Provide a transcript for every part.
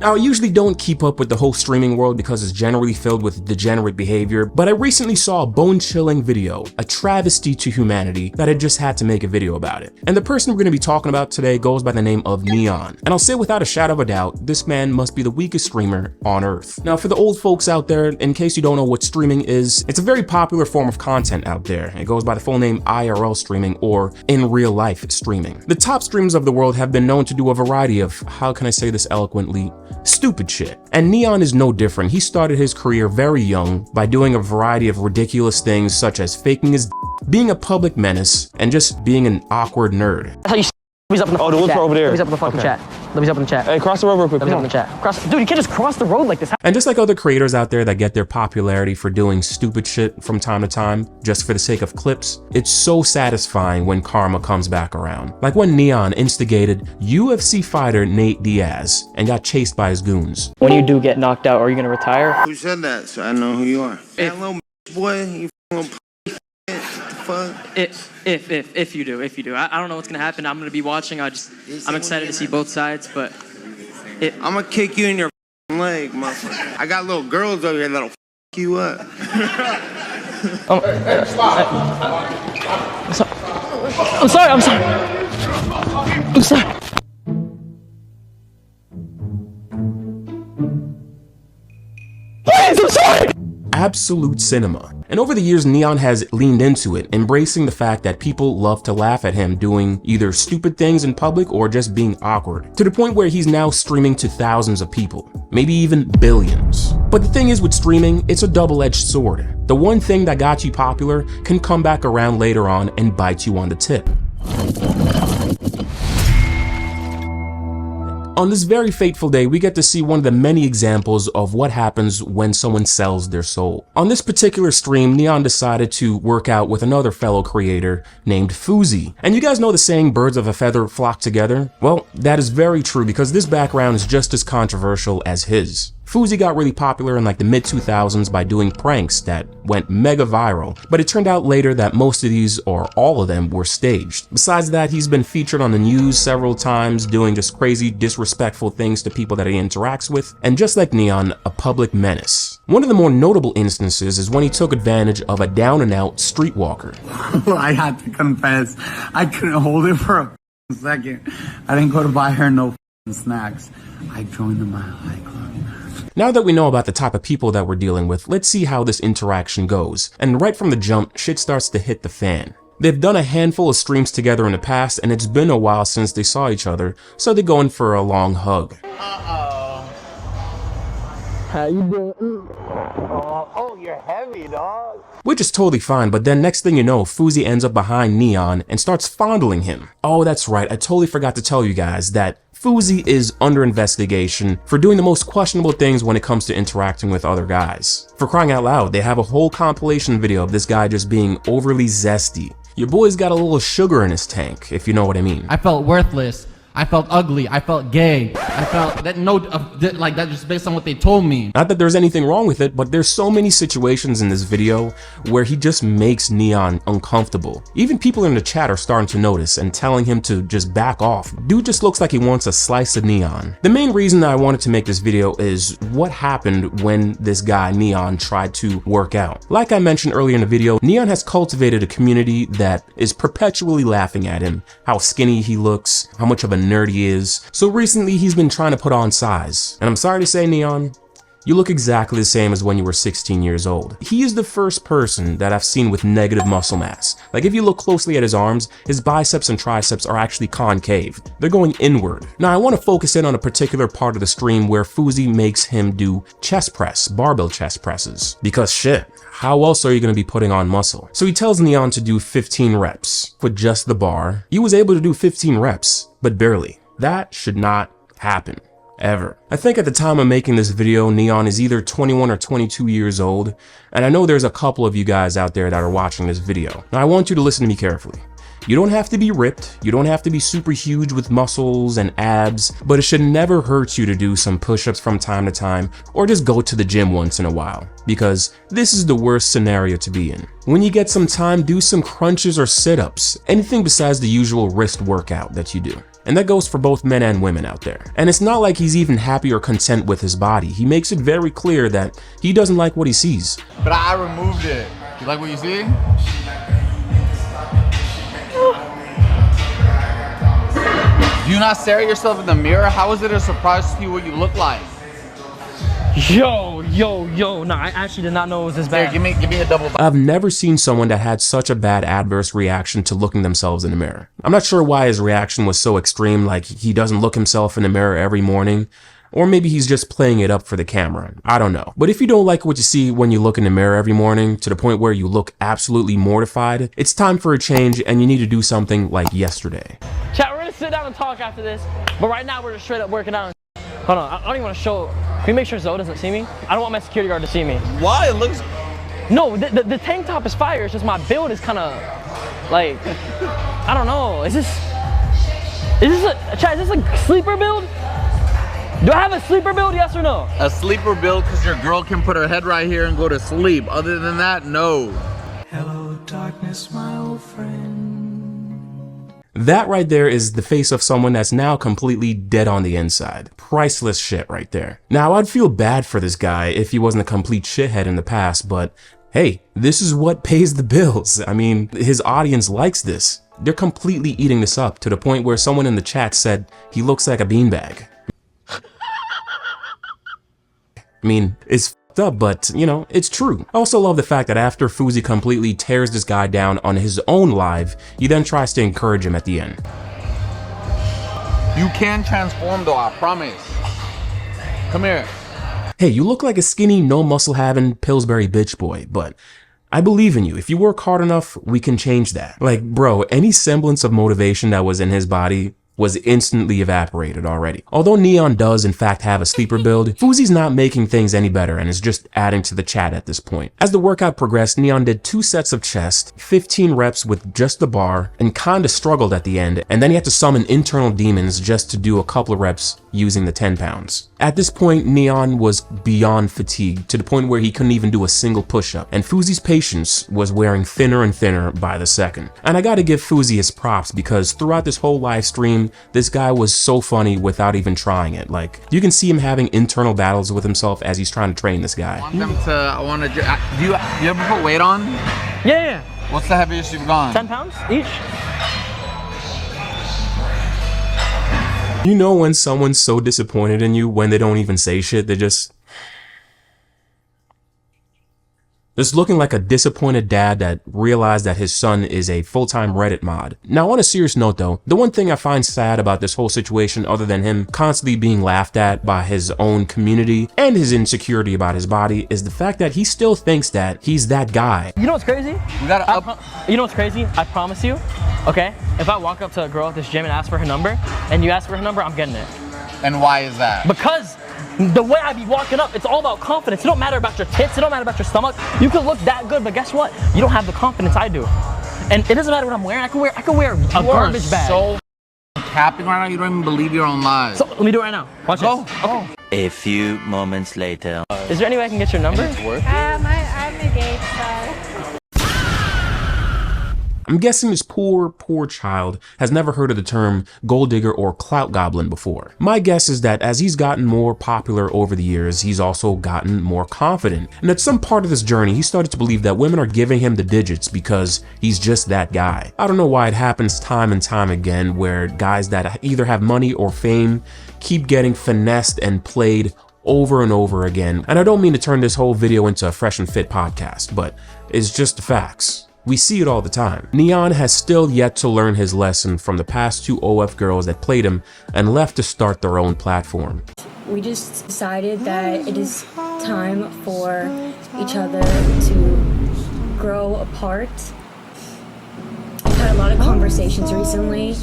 Now, I usually don't keep up with the whole streaming world because it's generally filled with degenerate behavior, but I recently saw a bone-chilling video, a travesty to humanity, that I just had to make a video about it. And the person we're going to be talking about today goes by the name of Neon. And I'll say without a shadow of a doubt, this man must be the weakest streamer on earth. Now, for the old folks out there, in case you don't know what streaming is, it's a very popular form of content out there. It goes by the full name IRL streaming, or in real life streaming. The top streamers of the world have been known to do a variety of, how can I say this eloquently, stupid shit. And Neon is no different. He started his career very young by doing a variety of ridiculous things such as faking his being a public menace, and just being an awkward nerd. Let me up in the the woods are over there. Let me up in the fucking chat. Let me up in the chat. Hey, cross the road real quick. Let me up in the chat. Dude, you can't just cross the road like this. And just like other creators out there that get their popularity for doing stupid shit from time to time, just for the sake of clips, it's so satisfying when karma comes back around. Like when Neon instigated UFC fighter Nate Diaz and got chased by his goons. When you do get knocked out, are you gonna retire? Who said that? So I know who you are. That little boy, you gonna If you do. I don't know what's gonna happen. I'm gonna be watching. I'm excited to see both sides, but I'm gonna kick you in your leg, motherfucker. I got little girls over here that'll you up. I'm sorry. Please, I'm sorry! Absolute cinema. And over the years, Neon has leaned into it, embracing the fact that people love to laugh at him doing either stupid things in public or just being awkward, to the point where he's now streaming to thousands of people, maybe even billions. But the thing is with streaming, it's a double-edged sword. The one thing that got you popular can come back around later on and bite you on the tip. On this very fateful day, we get to see one of the many examples of what happens when someone sells their soul. On this particular stream, Neon decided to work out with another fellow creator named Fousey. And you guys know the saying, birds of a feather flock together? Well, that is very true because this background is just as controversial as his. Fousey got really popular in like the mid-2000s by doing pranks that went mega viral, but it turned out later that most of these, or all of them, were staged. Besides that, he's been featured on the news several times doing just crazy, disrespectful things to people that he interacts with, and just like Neon, a public menace. One of the more notable instances is when he took advantage of a down-and-out streetwalker. I had to confess, I couldn't hold it for a second. I didn't go to buy her no snacks. I joined the Mile High Club. Now that we know about the type of people that we're dealing with, let's see how this interaction goes. And right from the jump, shit starts to hit the fan. They've done a handful of streams together in the past, and it's been a while since they saw each other, so they go in for a long hug. How you doing? Oh, you're heavy, dog. Which is totally fine, but then next thing you know, Fousey ends up behind Neon and starts fondling him. Oh, that's right, I totally forgot to tell you guys that Fousey is under investigation for doing the most questionable things when it comes to interacting with other guys. For crying out loud, they have a whole compilation video of this guy just being overly zesty. Your boy's got a little sugar in his tank, if you know what I mean. I felt worthless. I felt ugly. I felt gay. I felt that like that just based on what they told me. Not that there's anything wrong with it, but there's so many situations in this video where he just makes Neon uncomfortable. Even people in the chat are starting to notice and telling him to just back off. Dude just looks like he wants a slice of Neon. The main reason that I wanted to make this video is what happened when this guy Neon tried to work out. Like I mentioned earlier in the video, Neon has cultivated a community that is perpetually laughing at him, how skinny he looks, how much of a nerd he is. So recently he's been trying to put on size. And I'm sorry to say, Neon, you look exactly the same as when you were 16 years old. He is the first person that I've seen with negative muscle mass. Like if you look closely at his arms, his biceps and triceps are actually concave. They're going inward. Now I want to focus in on a particular part of the stream where Fousey makes him do chest press, barbell chest presses. Because shit, how else are you going to be putting on muscle? So he tells Neon to do 15 reps with just the bar. He was able to do 15 reps, but barely. That should not happen. Ever. I think at the time of making this video, Neon is either 21 or 22 years old, and I know there's a couple of you guys out there that are watching this video. Now I want you to listen to me carefully. You don't have to be ripped, you don't have to be super huge with muscles and abs, but it should never hurt you to do some push-ups from time to time, or just go to the gym once in a while, because this is the worst scenario to be in. When you get some time, do some crunches or sit-ups, anything besides the usual wrist workout that you do. And that goes for both men and women out there. And it's not like he's even happy or content with his body. He makes it very clear that he doesn't like what he sees. But I removed it. You like what you see? Do you not stare at yourself in the mirror? How is it a surprise to you what you look like? Yo, nah, I actually did not know it was this bad. Here, give me a double. I've never seen someone that had such a bad adverse reaction to looking themselves in the mirror. I'm not sure why his reaction was so extreme, like he doesn't look himself in the mirror every morning. Or maybe he's just playing it up for the camera. I don't know. But if you don't like what you see when you look in the mirror every morning to the point where you look absolutely mortified, it's time for a change and you need to do something like yesterday. Chat, we're gonna sit down and talk after this, but right now we're just straight up working out. Hold on, I don't even want to show. Can we make sure Zoe doesn't see me? I don't want my security guard to see me. Why? It looks... No, the tank top is fire. It's just my build is kind of like, I don't know. Is this a sleeper build? Do I have a sleeper build, yes or no? A sleeper build because your girl can put her head right here and go to sleep. Other than that, no. Hello, darkness, my old friend. That right there is the face of someone that's now completely dead on the inside. Priceless shit right there. Now, I'd feel bad for this guy if he wasn't a complete shithead in the past, but hey, this is what pays the bills. I mean, his audience likes this. They're completely eating this up to the point where someone in the chat said he looks like a beanbag. I mean, it's f***ed up, but, you know, it's true. I also love the fact that after Fousey completely tears this guy down on his own live, he then tries to encourage him at the end. You can transform though, I promise. Come here. Hey, you look like a skinny, no muscle having Pillsbury bitch boy, but I believe in you. If you work hard enough, we can change that. Like, bro, any semblance of motivation that was in his body was instantly evaporated already. Although Neon does in fact have a sleeper build, Fousey's not making things any better and is just adding to the chat at this point. As the workout progressed, Neon did 2 sets of chest, 15 reps with just the bar, and kinda struggled at the end, and then he had to summon internal demons just to do a couple of reps using the 10 pounds. At this point, Neon was beyond fatigued to the point where he couldn't even do a single push-up, and Fousey's patience was wearing thinner and thinner by the second. And I gotta give Fousey his props because throughout this whole live stream, this guy was so funny without even trying it. Like, you can see him having internal battles with himself as he's trying to train this guy. Do you ever put weight on? Yeah. What's the heaviest you've gone? 10 pounds each. You know when someone's so disappointed in you when they don't even say shit, they're just looking like a disappointed dad that realized that his son is a full-time Reddit mod. Now, on a serious note though, the one thing I find sad about this whole situation, other than him constantly being laughed at by his own community and his insecurity about his body, is the fact that he still thinks that he's that guy. You know what's crazy? We gotta you know what's crazy? I promise you, okay? If I walk up to a girl at this gym and ask for her number, and you ask for her number, I'm getting it. And why is that? Because the way I be walking up, it's all about confidence. It don't matter about your tits, it don't matter about your stomach. You can look that good, but guess what? You don't have the confidence I do. And it doesn't matter what I'm wearing. I can wear a garbage bag. So capping right now, you don't even believe your own lies. So let me do it right now. Watch this. Oh. A few moments later. Is there any way I can get your number? I'm engaged, so. I'm guessing this poor child has never heard of the term gold digger or clout goblin before. My guess is that as he's gotten more popular over the years, he's also gotten more confident. And at some part of this journey, he started to believe that women are giving him the digits because he's just that guy. I don't know why it happens time and time again where guys that either have money or fame keep getting finessed and played over and over again. And I don't mean to turn this whole video into a Fresh and Fit podcast, but it's just the facts. We see it all the time. Neon has still yet to learn his lesson from the past 2 OF girls that played him and left to start their own platform. We just decided that it is time for each other to grow apart. I've had a lot of conversations recently.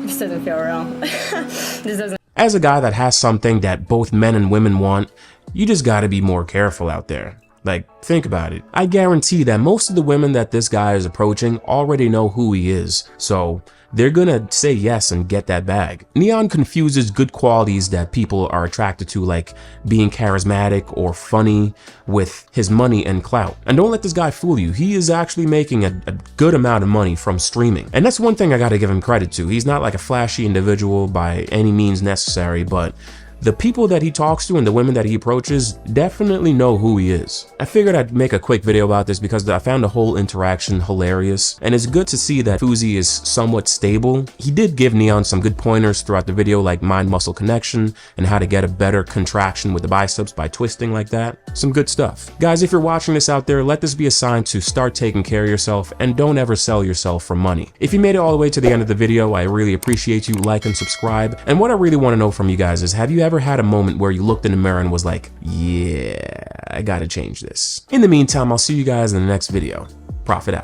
This doesn't feel real. This doesn't. As a guy that has something that both men and women want, you just gotta be more careful out there. Like, think about it. I guarantee that most of the women that this guy is approaching already know who he is. So they're gonna say yes and get that bag. Neon confuses good qualities that people are attracted to, like being charismatic or funny, with his money and clout. And don't let this guy fool you. He is actually making a good amount of money from streaming. And that's one thing I gotta give him credit to. He's not like a flashy individual by any means necessary, but the people that he talks to and the women that he approaches definitely know who he is. I figured I'd make a quick video about this because I found the whole interaction hilarious, and it's good to see that Fousey is somewhat stable. He did give Neon some good pointers throughout the video, like mind-muscle connection and how to get a better contraction with the biceps by twisting like that. Some good stuff. Guys, if you're watching this out there, let this be a sign to start taking care of yourself and don't ever sell yourself for money. If you made it all the way to the end of the video, I really appreciate you. Like and subscribe. And what I really want to know from you guys is, have you ever had a moment where you looked in the mirror and was like, yeah, I gotta change this? In the meantime, I'll see you guys in the next video. Profit out.